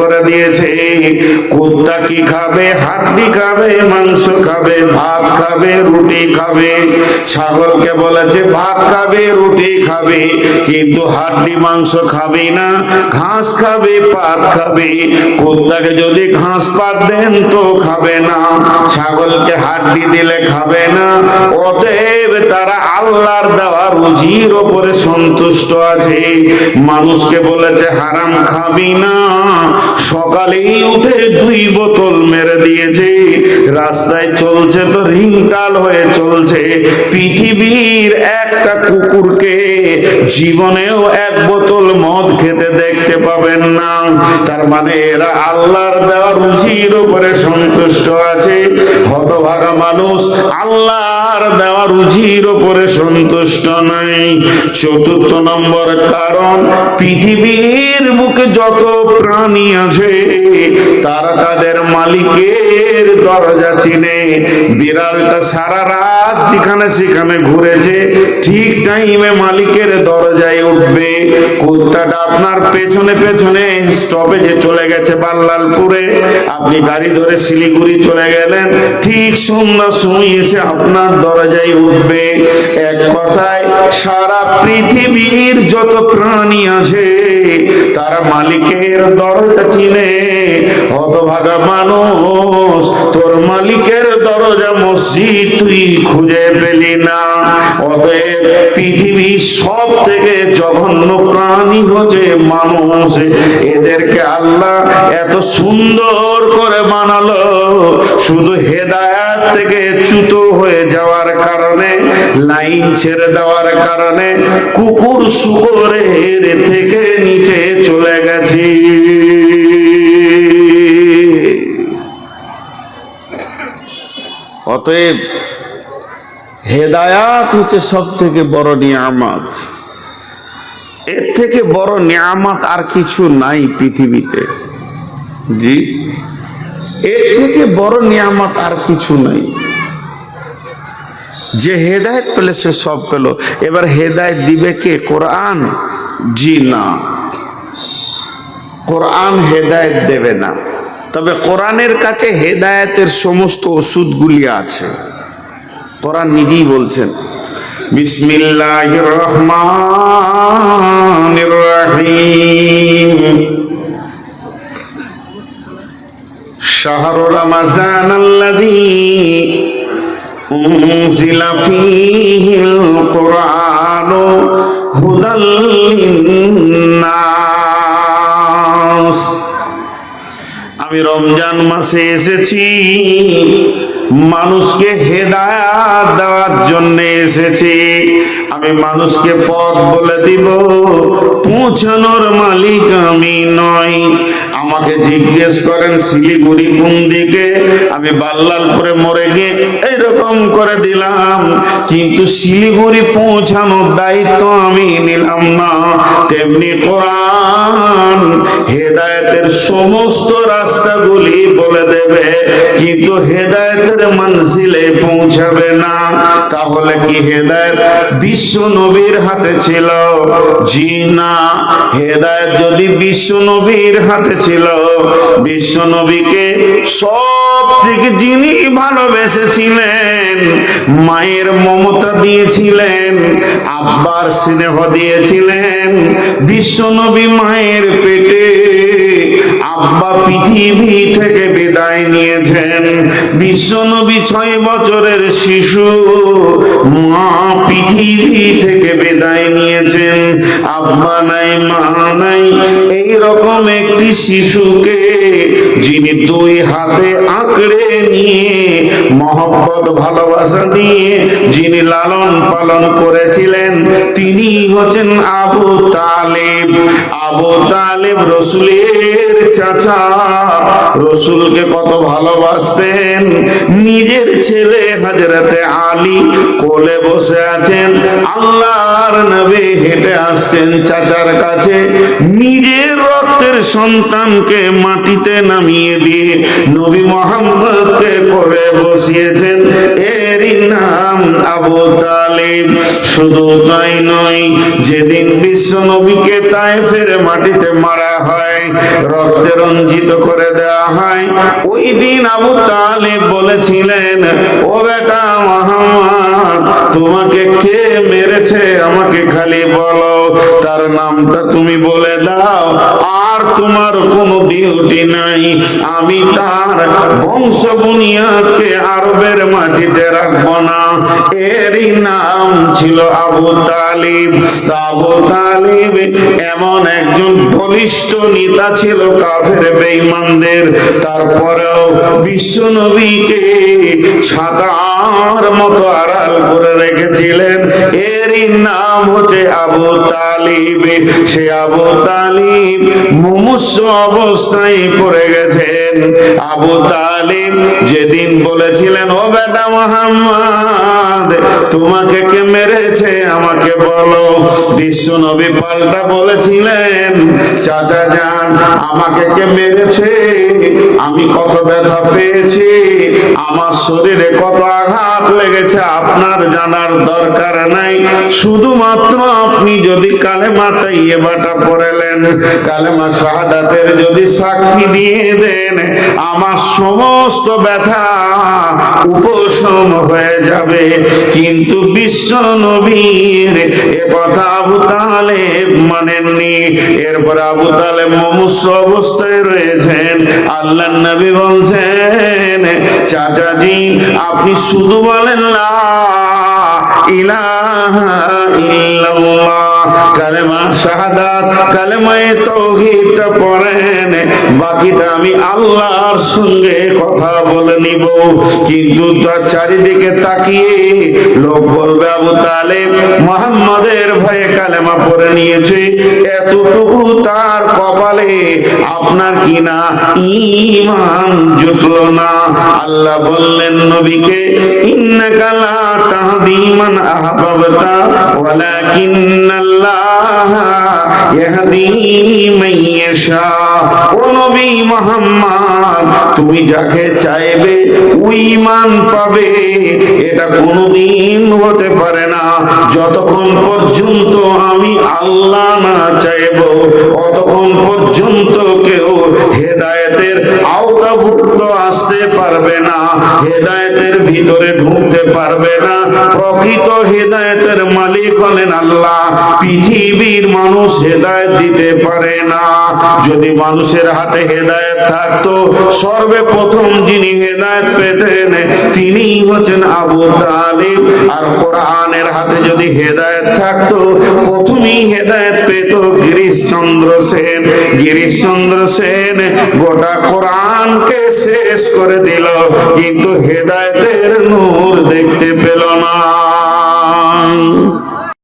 করে দিয়েছে। কুত্তা কি খাবে? হাড্ডি খাবে, মাংস খাবে, ভাত খাবে, রুটি খাবে। ছাগলকে বলেছে ভাত খাবে, রুটি খাবে, কিন্তু হাড্ডি মাংস খাবে না, ঘাস খাবে, পাত খাবে। কুত্তাকে যদি ঘাস পাত দেন তো খাবে না, ছাগলকে হাড্ডি দিলে খাবে না। অতএব তারা আল্লাহর দেওয়া রুজির ওপরে সন্তুষ্ট আছে। মানুষকে বলেছে হারাম খাবি না, সকালেই উঠে 2 বোতল মেরে দিয়েছে, রাস্তায় চলছে তো রিংটাল হয়ে চলছে। পৃথিবীর একটা কুকুরকে জীবনেও 1 বোতল মদ খেতে দেখতে পাবেন না। তার মানে এরা আল্লাহর দেওয়া রুজির উপরে সন্তুষ্ট আছে। হতভাগা মানুষ আল্লাহর দেওয়া রুজির উপরে সন্তুষ্ট নাই। 4th নম্বর কারণ, পৃথিবীর বুকে যত প্রাণী আছে তারা তাদের মালিকের দরজা চিনে। বিড়ালটা সারা রাত যেখানে সেখানে ঘুরেছে, ঠিক টাইমে মালিকের দরজায় উঠবে। কুত্তাটা আপনার পেছনে পেছনে স্টপেজে চলে গেছে বাল্লালপুরে, আপনি গাড়ি ধরে শিলিগুড়ি চলে গেলেন, ঠিক সন্ধ্যার সময় এসে আপনার দরজায় উঠবে। এক কথায় সারা পৃথিবীর যত প্রাণী আছে তারা মালিকের দরজা চিনে। হতভাগা মানুষ, তোর মালিকের দরজা মসজিদ তুই খুঁজে পেলি না। অতএব পৃথিবীর সব থেকে জঘন্য প্রাণী হচ্ছে মানুষ। এদেরকে আল্লাহ এত সুন্দর করে বানালো, শুধু হেদায়েত থেকে চ্যুত হয়ে যাওয়ার কারণে, লাইন ছেড়ে দেওয়ার কারণে কুকুর শুকরের থেকে নিচে চলে গেছে। অতএব হেদায়াত হচ্ছে সব থেকে বড় নিয়ামত। এর থেকে বড় নিয়ামত আর কিছু নাই পৃথিবীতে। জি, এর থেকে বড় নিয়ামত আর কিছু নাই। যে হেদায়েত পেলে সে সব পেল। এবার হেদায়েত দিবে কে? কোরআন? জি না, কোরআন হেদায়েত দেবে না। তবে কোরআনের কাছে হেদায়েতের সমস্ত ওষুধগুলি আছে। কোরআন নিজেই বলছেন, বিসমিল্লাহির রহমানির রহিম, শাহরু রমাজানাল্লাযী উনজিলা ফীহিল কুরআনু হুদাল লিন্নাস। আমি রমজান মাসে এসেছি, মানুষকে হেদায়েত দেওয়ার জন্য এসেছি। আমি মানুষকে পথ বলে দিব, পৌঁছানোর মালিক আমি নই। আমাকে জিজ্ঞেস করেন শিলিগুড়ি কোন দিকে, আমি বাল্লালপুরে মরে গিয়ে এইরকম করে দিলাম, কিন্তু শিলিগুড়ি পৌঁছানোর দায়িত্ব আমি নিলাম না। তেমনি কোরআন হেদায়েতের সমস্ত রাস্তাগুলি বলে দেবে, কিন্তু হেদায়েতের মঞ্জিলে পৌঁছাবে না। তাহলে কি হেদায়েত বিশ্ব নবীর হাতে ছিল? জি না। হেদায়েত যদি বিশ্ব নবীর হাতে ছিল, বিশ্ব নবীকে সব থেকে যিনি ভালোবেসেছিলেন, মায়ের মমতা দিয়েছিলেন, আব্বার স্নেহ দিয়েছিলেন, বিশ্ব নবী মায়ের পেটে, আব্বা পৃথিবী থেকে বিদায় নিয়েছেন। বিশ্ব নবী 6 বছরের শিশু, মা পৃথিবী থেকে বিদায় নিয়েছেন। আব্বা নাই, মা নাই, এই রকম একটি শিশুকে যিনি 2 হাতে আঁকড়ে নিয়ে মহব্বত ভালোবাসা দিয়ে যিনি লালন পালন করেছিলেন, তিনি হচ্ছেন আবু তালেব। আবু তালেব রসুলের চাচা, রসুলকে কত ভালোবাসতেন। নিজের ছেলে হযরতে আলী কোলে বসে আছেন, আল্লাহর নবী হেঁটে আসছেন চাচার কাছে, নিজের রক্তের সন্তানকে মাটিতে নামিয়ে নামিয়ে দিয়ে নবী মুহাম্মদকে কোলে বসিয়েছেন, এরই নাম আবু তালিব। শুধু তাই নয়, যেদিন বিশ্ব নবীকে তায়েফের মাটিতে মারা হয়, রক্তে রঞ্জিত করে দেওয়া হয়, ওই দিন আবু তালিব বলেছিলেন, ও বেটা মুহাম্মদ, তোমাকে কে মেরেছে আমাকে খালি বলো, তার নামটা তুমি বলে দাও, আর তোমার কোনো ডিউটি নাই, আমি তার বংশ বুনিয়াদকে আরবের মাটিতে রাখবো না। এরই নাম ছিল আবু তালিব। আবু তালিব এমন একজন বলিষ্ঠ নেতা ছিল কাফের বেঈমানদের, তারপরেও বিশ্ব নবীকে ছাতার মতো আড়াল করে রেখেছিলেন। এরই নাম হচ্ছে আবু তালিব। সে আবু তালিব মুমূর্ষ অবস্থায় পড়ে গেছেন। আবু তালিব যেদিন বলেছিলেন, ও বেটা মুহাম্মদ, তোমাকে কে মেরেছে আমাকে বলো, বিশ্ব নবী পাল্টা বলেছিলেন, চাচা যান, আমাকে কে মেরেছে, আমি কত ব্যথা পেয়েছি, আমার শরীরে কত আঘাত লেগেছে আপনার জানার দরকার নাই, শুধুমাত্র আপনি যদি কালেমা তাইয়্যিবাটা পড়লেন, কালেমা শাহাদাতের যদি সাক্ষী দিয়ে দেন, আমার সমস্ত ব্যথা উপশম হয়ে যাবে। কিন্তু বিশ্ব নবীর এ কথা আবু তালেব মানেননি। এরপর আবু তালেব মুমূর্ষ অবস্থায় রয়েছেন। আল্লাহর নবী বলছেন, চাচাজি আপনি শুধু বলেন লা ইলাহা ইল্লাল্লাহ, কালেমা শাহাদাত, কালেমায়ে তাওহীদটা পড়েন, বাকিটা আমি আল্লাহর সঙ্গে কথা বলে নিব। কিন্তু তার চারিদিকে তাকিয়ে লোক বলবে, আবু তালেব মুহাম্মাদের ভয়ে কালেমা পড়ে নিয়েছে, এতটুকু তার কপালে, আপনার কি না ঈমান জুটলো না? আল্লাহ বললেন নবীকে, ইন্নাকা লা তাহদি মান আহবাবতা ওয়ালাকিন্নাল্লাহ ইয়াহদি মান ইয়াশা। ও নবী মুহাম্মদ, তুমি যাকে চাইবে ওই ঈমান পাবে, এটা কোনোদিন হতে পারে না যতক্ষণ পর্যন্ত আমি আল্লাহ না চাইব, অতক্ষণ পর্যন্ত কেউ হেদায়েতের আওতাভুক্ত আসতে পারবে না, হেদায়েতের ভিতরে ঢুকতে পারবে না। প্রকৃত হেদায়েতের মালিক হলেন আল্লাহ। পৃথিবীর মানুষ হেদায়েত দিতে পারে না। যদি মানুষের হাতে হেদায়েত থাকতো, সর্বপ্রথম যিনি হেদায়েত পেতেন তিনি হচ্ছেন আবু তালিব। আর কোরআনের হাতে যদি হেদায়েত থাকতো, প্রথমেই হেদায়েত পেত গিরিশচন্দ্র সেন। গিরিশচন্দ্র সেন গোটা কোরআনকে শেষ করে দিল, কিন্তু হেদায়েতের নূর দেখতে পেল না।